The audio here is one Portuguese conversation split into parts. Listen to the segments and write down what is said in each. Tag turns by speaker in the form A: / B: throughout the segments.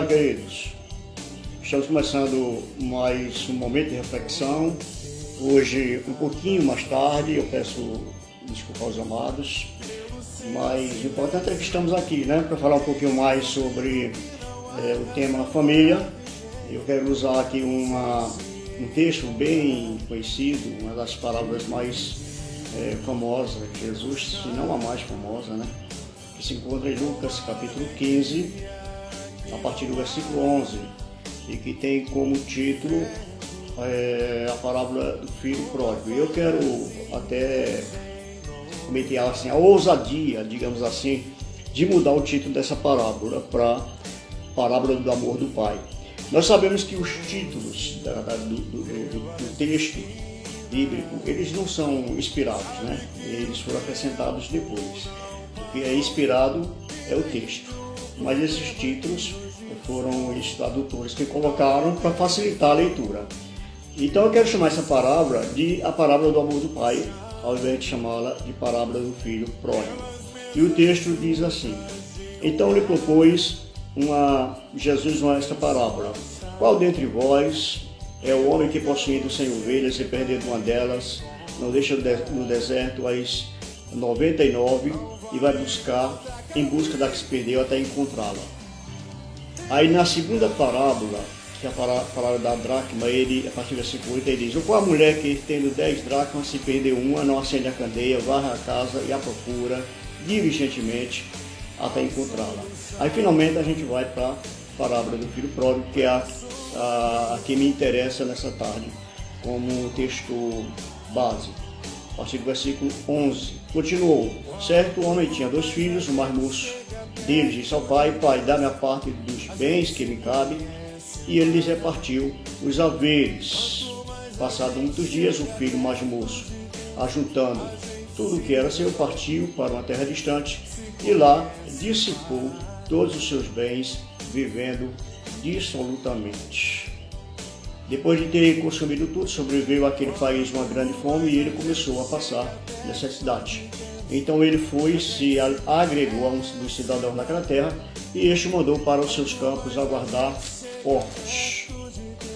A: tarde, queridos. Estamos começando mais um momento de reflexão. Hoje, um pouquinho mais tarde, eu peço desculpa aos amados, mas o importante é que estamos aqui, para falar um pouquinho mais sobre o tema família. Eu quero usar aqui um texto bem conhecido, uma das parábolas mais famosas de Jesus, se não a mais famosa, que se encontra em Lucas capítulo 15, a partir do versículo 11, e que tem como título a parábola do filho pródigo. Eu quero até cometer assim, a ousadia, digamos assim, de mudar o título dessa parábola para parábola do amor do pai. Nós sabemos que os títulos do texto bíblico, eles não são inspirados, eles foram acrescentados depois. O que é inspirado é o texto, mas esses títulos foram os tradutores que colocaram para facilitar a leitura. Então eu quero chamar essa parábola de a parábola do amor do pai, ao invés de chamá-la de parábola do filho pródigo. E o texto diz assim: então lhe propôs Jesus esta parábola: qual dentre vós é o homem que, possuindo 100 ovelhas e perdendo uma delas, não deixa no deserto as 99 e vai em busca da que se perdeu até encontrá-la? Aí na segunda parábola, que é a parábola da dracma, a partir do versículo 8, ele diz: ou qual a mulher que, tendo 10 dracmas, se perdeu uma, não acende a candeia, varre a casa e a procura diligentemente até encontrá-la? Aí finalmente a gente vai para a parábola do filho pródigo, que é a que me interessa nessa tarde como texto base. A partir do versículo 11, continuou: certo homem tinha 2 filhos, o mais moço deles disse ao pai: pai, dá-me a parte dos bens que me cabe. E ele lhes repartiu os haveres. Passados muitos dias, o filho mais moço, ajuntando tudo o que era seu, partiu para uma terra distante e lá dissipou todos os seus bens, vivendo dissolutamente. Depois de ter consumido tudo, sobreviveu àquele país uma grande fome e ele começou a passar necessidade. Então ele se agregou a um dos cidadãos daquela terra e este mandou para os seus campos aguardar porcos.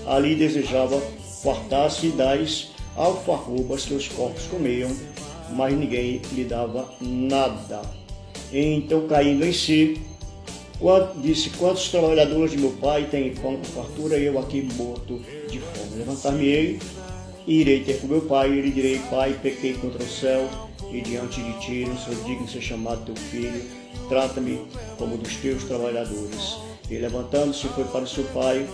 A: Ali desejava fartar-se das alfarrobas que os porcos comiam, mas ninguém lhe dava nada. Então, caindo em si, disse: quantos trabalhadores de meu pai têm pão com fartura e eu aqui morto de fome? Levantar-me-ei e irei ter com meu pai e lhe direi: pai, pequei contra o céu e diante de ti, não sou digno de ser chamado teu filho, trata-me como dos teus trabalhadores. E levantando-se foi para o seu pai.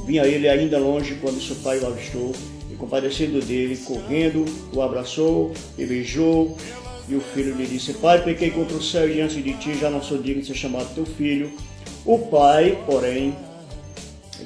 A: Vinha ele ainda longe quando seu pai o avistou e, compadecido dele, correndo, o abraçou e beijou. E o filho lhe disse: pai, pequei contra o céu e diante de ti, já não sou digno de ser chamado teu filho. O pai, porém,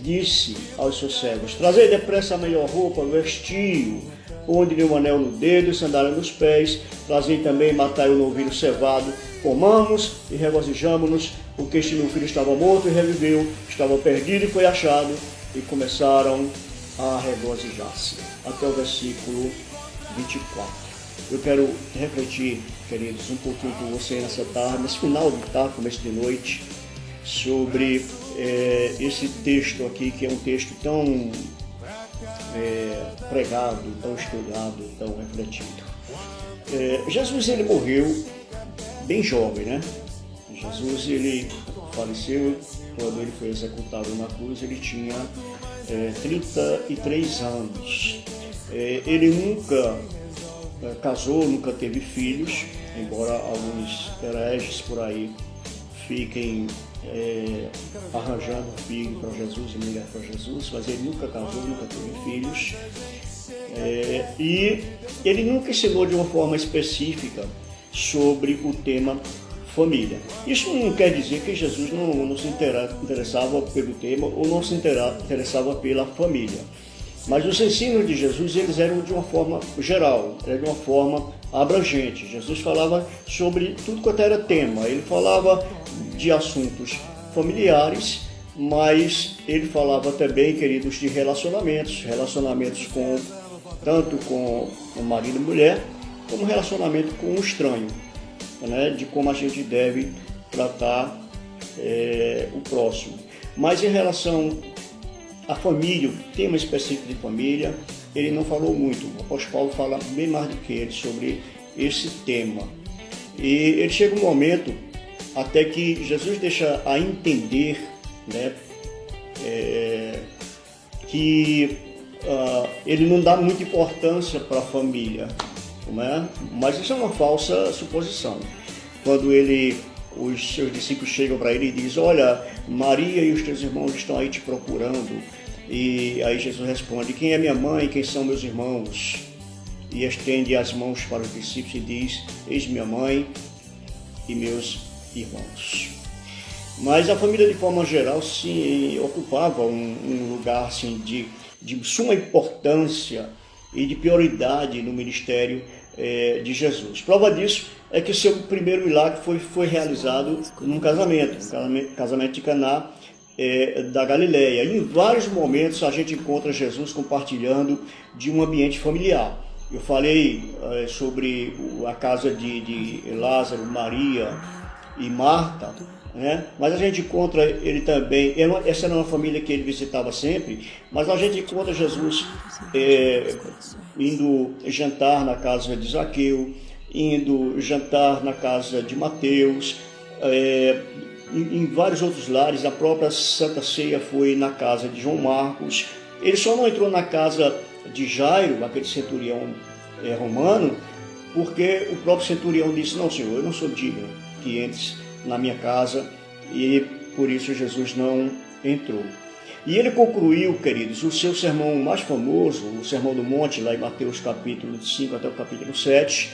A: disse aos seus servos: trazei depressa a melhor roupa, vestiu, ponde-lhe um anel no dedo e sandália nos pés, trazei também, matai o novilho cevado, comamos e regozijamo-nos, porque este meu filho estava morto e reviveu, estava perdido e foi achado, e começaram a regozijar-se. Até o versículo 24. Eu quero refletir, queridos, um pouquinho com você nessa tarde, nesse final de tarde, começo de noite, sobre esse texto aqui, que é um texto tão pregado, tão estudado, tão refletido. Jesus, ele morreu bem jovem, Jesus, ele faleceu quando ele foi executado na cruz. Ele tinha 33 anos. Ele nunca casou, nunca teve filhos, embora alguns hereges por aí fiquem arranjando filho para Jesus e mulher para Jesus, mas ele nunca casou, nunca teve filhos. E ele nunca ensinou de uma forma específica sobre o tema família. Isso não quer dizer que Jesus não se interessava pelo tema ou não se interessava pela família. Mas os ensinos de Jesus, eles eram de uma forma geral, eram de uma forma abrangente. Jesus falava sobre tudo quanto era tema. Ele falava de assuntos familiares, mas ele falava também, queridos, de relacionamentos tanto com o marido e mulher, como relacionamento com o estranho, de como a gente deve tratar o próximo. Mas em relação à família, o tema específico de família, ele não falou muito. O apóstolo Paulo fala bem mais do que ele sobre esse tema. E ele chega um momento até que Jesus deixa a entender, né, que ele não dá muita importância para a família, não é? Mas isso é uma falsa suposição. Quando os seus discípulos chegam para ele e dizem: olha, Maria e os teus irmãos estão aí te procurando. E aí Jesus responde: quem é minha mãe e quem são meus irmãos? E estende as mãos para os discípulos e diz: eis minha mãe e meus irmãos. Mas a família, de forma geral, sim, ocupava um lugar assim, de suma importância e de prioridade no ministério de Jesus. Prova disso é que o seu primeiro milagre foi realizado num casamento de Caná da Galileia. E em vários momentos a gente encontra Jesus compartilhando de um ambiente familiar. Eu falei sobre a casa de Lázaro, Maria e Marta, né? Mas a gente encontra ele também, essa era uma família que ele visitava sempre, mas a gente encontra Jesus indo jantar na casa de Zaqueu, indo jantar na casa de Mateus, em vários outros lares. A própria Santa Ceia foi na casa de João Marcos. Ele só não entrou na casa de Jairo, aquele centurião romano, porque o próprio centurião disse: não, Senhor, eu não sou digno que entres na minha casa, e por isso Jesus não entrou. E ele concluiu, queridos, o seu sermão mais famoso, o Sermão do Monte, lá em Mateus capítulo 5 até o capítulo 7,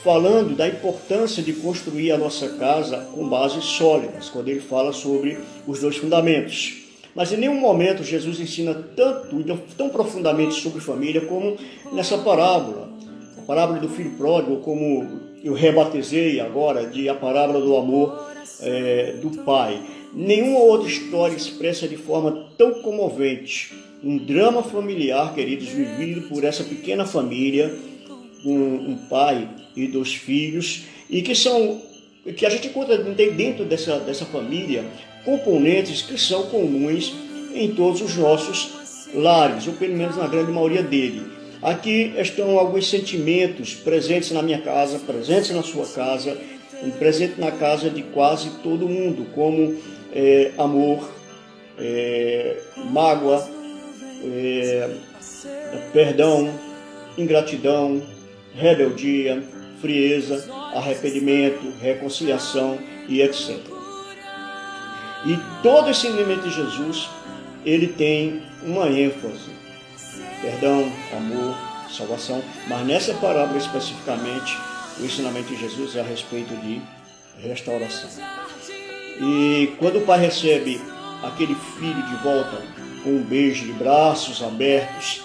A: falando da importância de construir a nossa casa com bases sólidas, quando ele fala sobre os dois fundamentos. Mas em nenhum momento Jesus ensina tão profundamente sobre família como nessa parábola. A parábola do filho pródigo, como eu rebatizei agora, a parábola do amor do pai. Nenhuma outra história expressa de forma tão comovente um drama familiar, queridos, vivido por essa pequena família, um pai e 2 filhos, e que a gente encontra dentro dessa família componentes que são comuns em todos os nossos lares, ou pelo menos na grande maioria dele. Aqui estão alguns sentimentos presentes na minha casa, presentes na sua casa, presente na casa de quase todo mundo, como amor, mágoa, perdão, ingratidão, rebeldia, frieza, arrependimento, reconciliação e etc. E todo esse ensinamento de Jesus, ele tem uma ênfase: perdão, amor, salvação. Mas nessa parábola especificamente, o ensinamento de Jesus é a respeito de restauração. E quando o pai recebe aquele filho de volta com um beijo de braços abertos,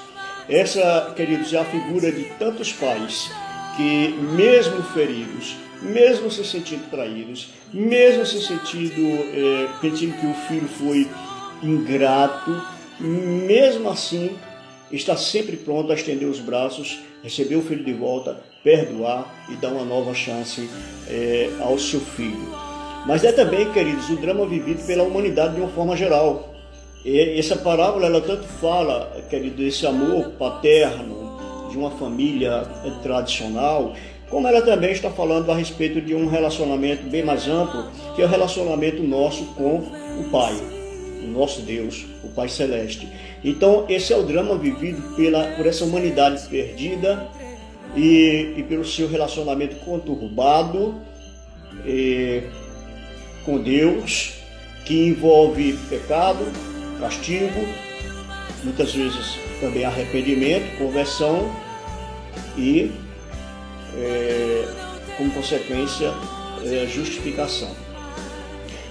A: essa, queridos, é a figura de tantos pais que, mesmo feridos, mesmo se sentindo traídos, mesmo se sentindo que o filho foi ingrato, mesmo assim está sempre pronto a estender os braços, receber o filho de volta, perdoar e dar uma nova chance ao seu filho. Mas é também, queridos, o drama vivido pela humanidade de uma forma geral. E essa parábola, ela tanto fala, querido, desse amor paterno de uma família tradicional, como ela também está falando a respeito de um relacionamento bem mais amplo, que é o relacionamento nosso com o Pai, o nosso Deus, o Pai Celeste. Então, esse é o drama vivido por essa humanidade perdida e pelo seu relacionamento conturbado com Deus, que envolve pecado, castigo, muitas vezes também arrependimento, conversão e, como consequência, justificação.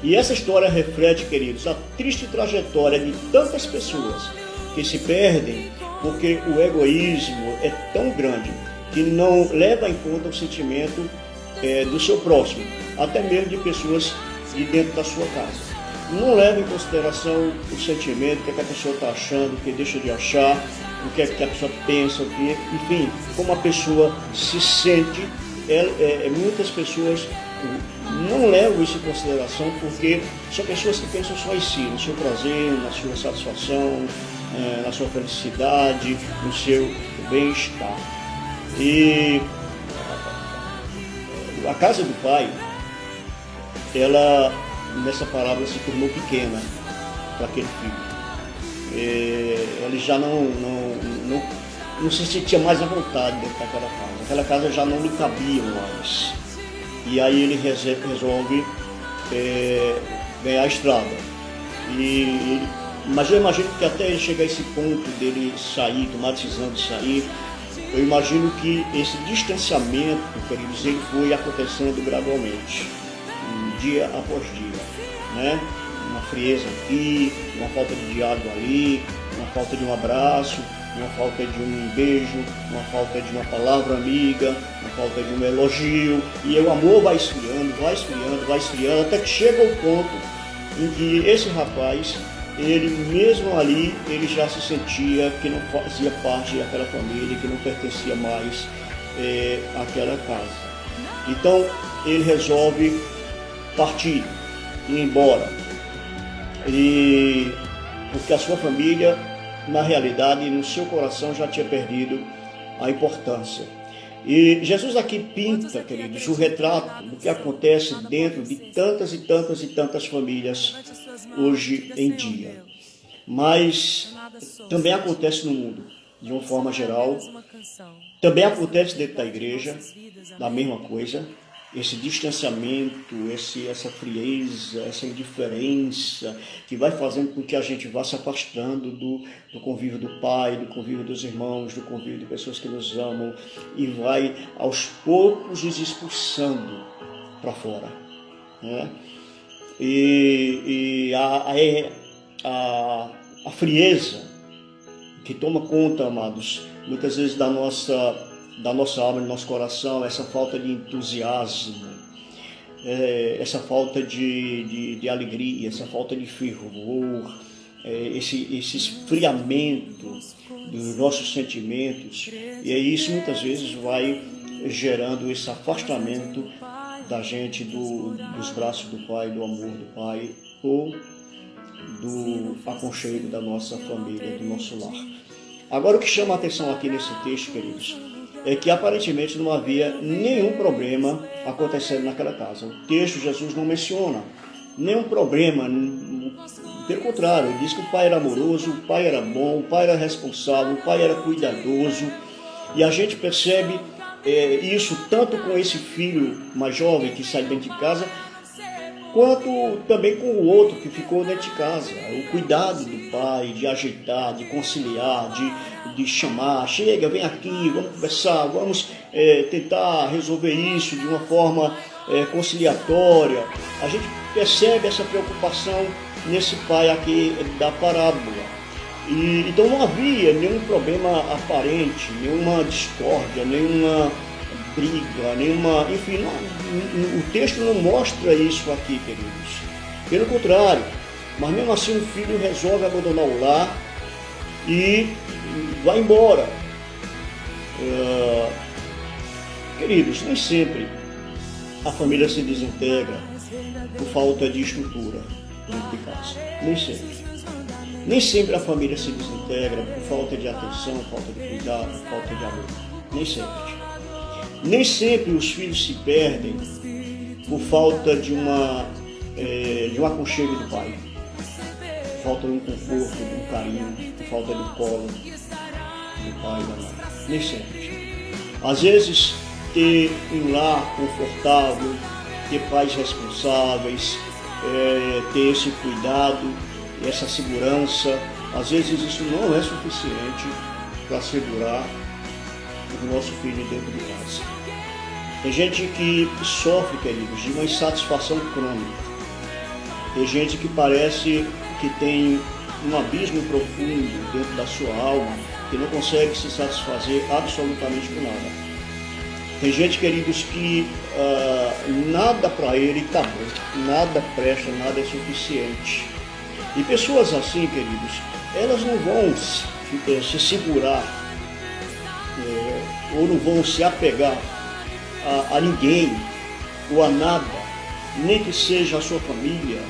A: E essa história reflete, queridos, a triste trajetória de tantas pessoas que se perdem porque o egoísmo é tão grande que não leva em conta o sentimento do seu próximo, até mesmo de pessoas de dentro da sua casa. Não leva em consideração o sentimento, o que a pessoa está achando, o que deixa de achar, o que a pessoa pensa, enfim, como a pessoa se sente. Muitas pessoas não levam isso em consideração porque são pessoas que pensam só em si, no seu prazer, na sua satisfação, na sua felicidade, no seu bem-estar. E a casa do pai, ela nessa parábola se tornou pequena para aquele filho. Ele já não se sentia mais à vontade dentro daquela casa. Aquela casa já não lhe cabia mais. E aí ele resolve ganhar a estrada. Mas eu imagino que até ele chegar a esse ponto dele sair, tomar a decisão de sair, eu imagino que esse distanciamento, queridos, ele foi acontecendo gradualmente, dia após dia, né? Uma frieza aqui, uma falta de diálogo ali, uma falta de um abraço, uma falta de um beijo, uma falta de uma palavra amiga, uma falta de um elogio, e o amor vai esfriando, até que chega ao ponto em que esse rapaz, ele mesmo ali, ele já se sentia que não fazia parte daquela família, que não pertencia mais àquela casa. Então ele resolve partir, ir embora, porque a sua família, na realidade, no seu coração já tinha perdido a importância. E Jesus aqui pinta, queridos, o retrato do que acontece dentro de tantas e tantas e tantas famílias hoje em dia. Mas também acontece no mundo, de uma forma geral. Também acontece dentro da igreja, da mesma coisa. Esse distanciamento, essa frieza, essa indiferença que vai fazendo com que a gente vá se afastando do convívio do Pai, do convívio dos irmãos, do convívio de pessoas que nos amam e vai aos poucos nos expulsando para fora, né? E a frieza que toma conta, amados, muitas vezes da nossa alma, do nosso coração, essa falta de entusiasmo, essa falta de alegria, essa falta de fervor, esse esfriamento dos nossos sentimentos, e isso muitas vezes vai gerando esse afastamento da gente dos braços do Pai, do amor do Pai, ou do aconchego da nossa família, do nosso lar. Agora, o que chama a atenção aqui nesse texto, queridos, é que aparentemente não havia nenhum problema acontecendo naquela casa. O texto, Jesus não menciona nenhum problema, pelo contrário, ele diz que o pai era amoroso, o pai era bom, o pai era responsável, o pai era cuidadoso, e a gente percebe isso tanto com esse filho mais jovem que sai dentro de casa, quanto também com o outro que ficou dentro de casa. O cuidado do pai, de ajeitar, de conciliar, de chamar, chega, vem aqui, vamos conversar, vamos tentar resolver isso de uma forma conciliatória. A gente percebe essa preocupação nesse pai aqui da parábola. Então não havia nenhum problema aparente, nenhuma discórdia, nenhuma briga, enfim, o texto não mostra isso aqui, queridos. Pelo contrário, mas mesmo assim o filho resolve abandonar o lar e vai embora. Queridos, nem sempre a família se desintegra por falta de estrutura dentro de casa. Nem sempre. Nem sempre a família se desintegra por falta de atenção, falta de cuidado, falta de amor. Nem sempre. Nem sempre os filhos se perdem por falta de um aconchego do pai, por falta de um conforto, de um carinho, por falta de um colo do pai e da mãe. Nem sempre. Às vezes, ter um lar confortável, ter pais responsáveis, ter esse cuidado, essa segurança, às vezes isso não é suficiente para segurar o nosso filho dentro de casa. Tem gente que sofre, queridos, de uma insatisfação crônica. Tem gente que parece que tem um abismo profundo dentro da sua alma, que não consegue se satisfazer absolutamente com nada. Tem gente, queridos, que nada para ele está bom, nada presta, nada é suficiente. E pessoas assim, queridos, elas não vão se segurar ou não vão se apegar a ninguém ou a nada, nem que seja a sua família,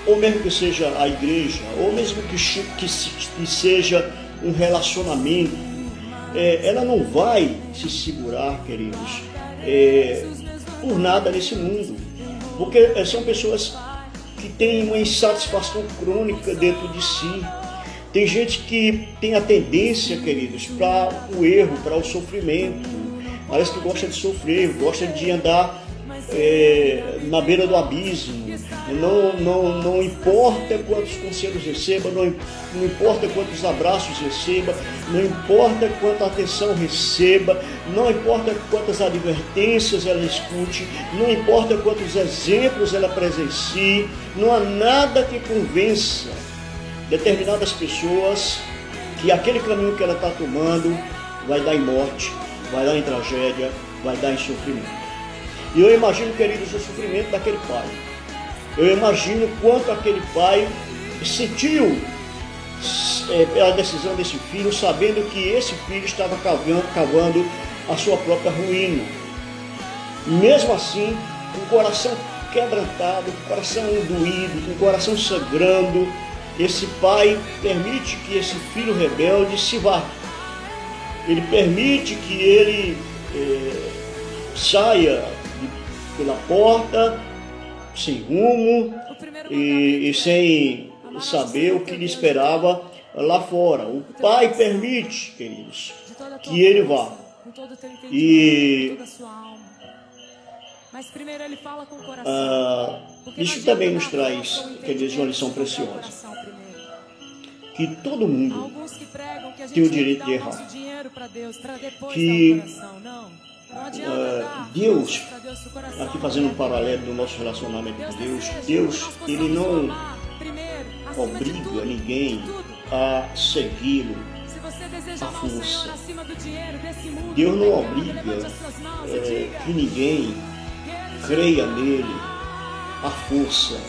A: ou mesmo que seja a igreja, ou mesmo que seja um relacionamento, ela não vai se segurar, queridos, por nada nesse mundo, porque são pessoas que têm uma insatisfação crônica dentro de si. Tem gente que tem a tendência, queridos, para o erro, para o sofrimento. Parece que gosta de sofrer, gosta de andar na beira do abismo. Não importa quantos conselhos receba, não importa quantos abraços receba, não importa quanta atenção receba, não importa quantas advertências ela escute, não importa quantos exemplos ela presencie, não há nada que convença determinadas pessoas que aquele caminho que ela está tomando vai dar em morte, vai dar em tragédia, vai dar em sofrimento. E eu imagino, queridos, o sofrimento daquele pai. Eu imagino quanto aquele pai sentiu pela decisão desse filho, sabendo que esse filho estava cavando a sua própria ruína. Mesmo assim, com o coração quebrantado, com o coração doído, com o coração sangrando, esse pai permite que esse filho rebelde se vá. Ele permite que ele saia pela porta, sem rumo e sem saber o que lhe esperava lá fora. O pai permite, queridos, que ele vá. E isso também nos traz, queridos, uma lição preciosa. Que todo mundo tem o direito de errar. Que Deus, aqui fazendo um paralelo do nosso relacionamento com Deus, ele não obriga ninguém a segui-lo à força. Deus não obriga que ninguém creia nele à força.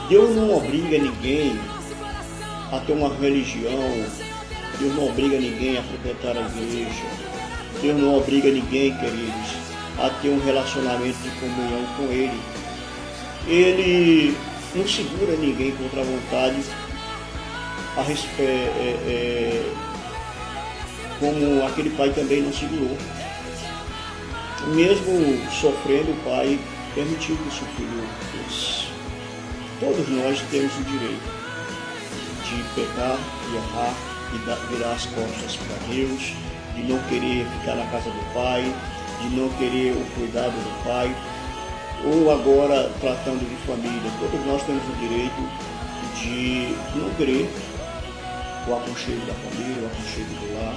A: Deus não obriga ninguém a ter uma religião. Deus não obriga ninguém a frequentar a igreja. Deus não obriga ninguém, queridos, a ter um relacionamento de comunhão com Ele. Ele não segura ninguém contra a vontade, como aquele pai também não segurou. Mesmo sofrendo, o pai permitiu que o seu filho fosse. Todos nós temos o direito de pecar e errar e virar as costas para Deus, de não querer ficar na casa do pai, de não querer o cuidado do pai, ou agora tratando de família. Todos nós temos o direito de não querer o aconchego da família, o aconchego do lar.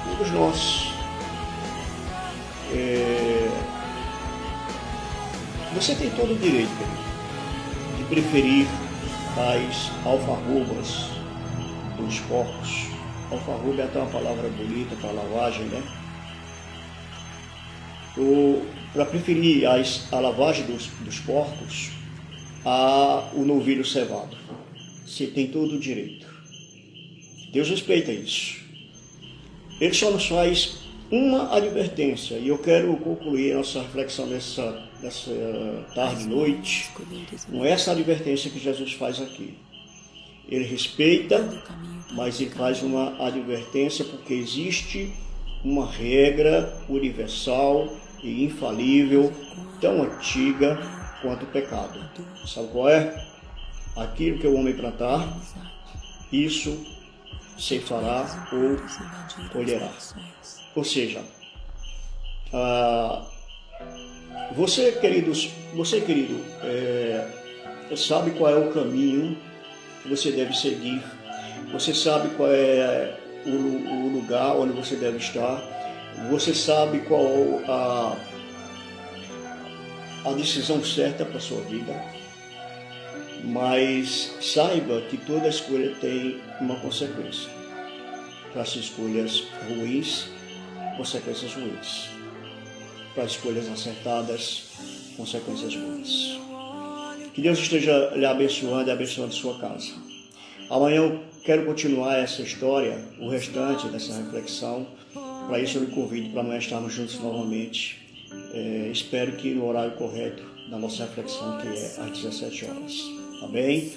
A: Todos nós. Você tem todo o direito, querido, de preferir as alfarrobas dos porcos. Alfarroba é até uma palavra bonita para lavagem, né? Para preferir a lavagem dos porcos o novilho cevado. Você tem todo o direito. Deus respeita isso. Ele só nos faz uma advertência, e eu quero concluir a nossa reflexão dessa tarde e noite com essa advertência que Jesus faz aqui. Ele respeita, mas ele faz uma advertência porque existe uma regra universal e infalível, tão antiga quanto o pecado. Sabe qual é? Aquilo que o homem plantar, isso ceifará ou colherá. Ou seja, você querido, sabe qual é o caminho que você deve seguir. Você sabe qual é o lugar onde você deve estar. Você sabe qual a decisão certa para a sua vida. Mas saiba que toda escolha tem uma consequência. Para as escolhas ruins, consequências ruins. Para as escolhas acertadas, consequências boas. Que Deus esteja lhe abençoando e abençoando sua casa. Amanhã eu quero continuar essa história, o restante dessa reflexão. Para isso eu lhe convido para amanhã estarmos juntos novamente. Espero que no horário correto da nossa reflexão, que é às 17 horas. Tá bem?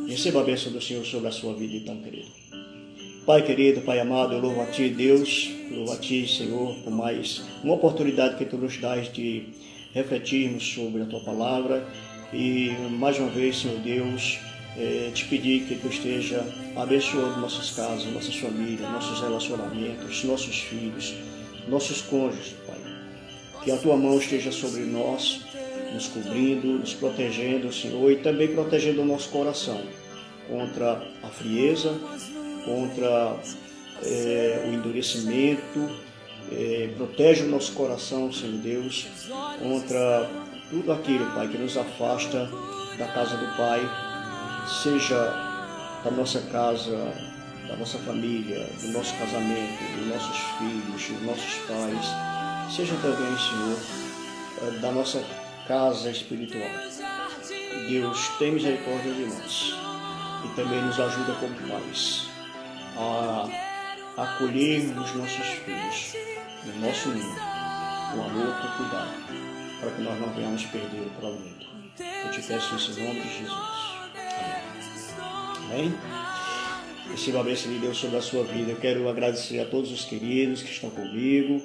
A: Receba a bênção do Senhor sobre a sua vida, então, querido. Pai querido, Pai amado, eu louvo a Ti, Deus, louvo a Ti, Senhor, por mais uma oportunidade que Tu nos dás de refletirmos sobre a Tua palavra. E mais uma vez, Senhor Deus, te pedir que Tu esteja abençoando nossas casas, nossas famílias, nossos relacionamentos, nossos filhos, nossos cônjuges, Pai. Que a Tua mão esteja sobre nós, nos cobrindo, nos protegendo, Senhor, e também protegendo o nosso coração contra a frieza, contra o endurecimento. Protege o nosso coração, Senhor Deus, contra tudo aquilo, Pai, que nos afasta da casa do Pai, seja da nossa casa, da nossa família, do nosso casamento, dos nossos filhos, dos nossos pais, seja também, Senhor, da nossa casa espiritual. Deus, tem misericórdia de nós e também nos ajuda como pais a acolhermos os nossos filhos no nosso mundo, com amor, com cuidado, para que nós não venhamos perder para o mundo. Eu te peço isso em nome de Jesus. Amém? Receba a bênção de Deus sobre a sua vida. Eu quero agradecer a todos os queridos que estão comigo.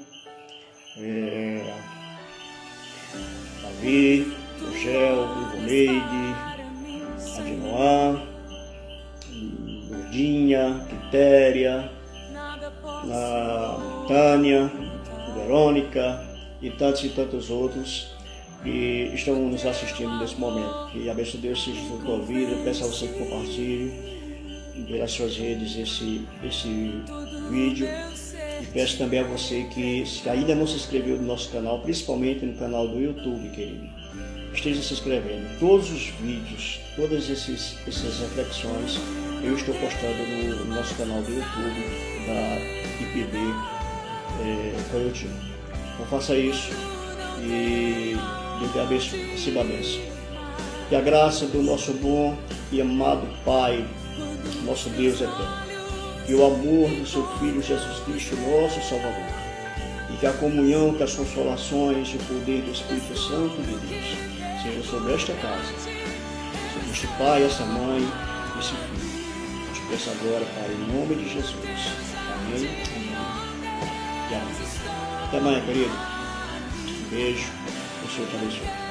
A: Davi, Rogel, Ivoneide, Adinoá, Lourdinha, Quitéria, Tânia, Verônica e tantos outros que estão nos assistindo nesse momento. Que a bênção de Deus seja sobre a tua vida. Eu peço a você que compartilhe pelas suas redes esse vídeo. E peço também a você que, se ainda não se inscreveu no nosso canal, principalmente no canal do YouTube, querido, esteja se inscrevendo. Todos os vídeos, todas essas reflexões, eu estou postando no nosso canal do YouTube da IPB Coyotinho. Então faça isso e Deus te abençoe, receba a bênção. Que a graça do nosso bom e amado Pai, nosso Deus eterno, que o amor do seu Filho Jesus Cristo, nosso Salvador, e que a comunhão, que as consolações e o poder do Espírito Santo de Deus seja sobre esta casa, sobre este pai, essa mãe, esse filho. Eu te peço agora, Pai, em nome de Jesus. Amém. E amém. Até amanhã, querido. Um beijo. O Senhor te abençoe.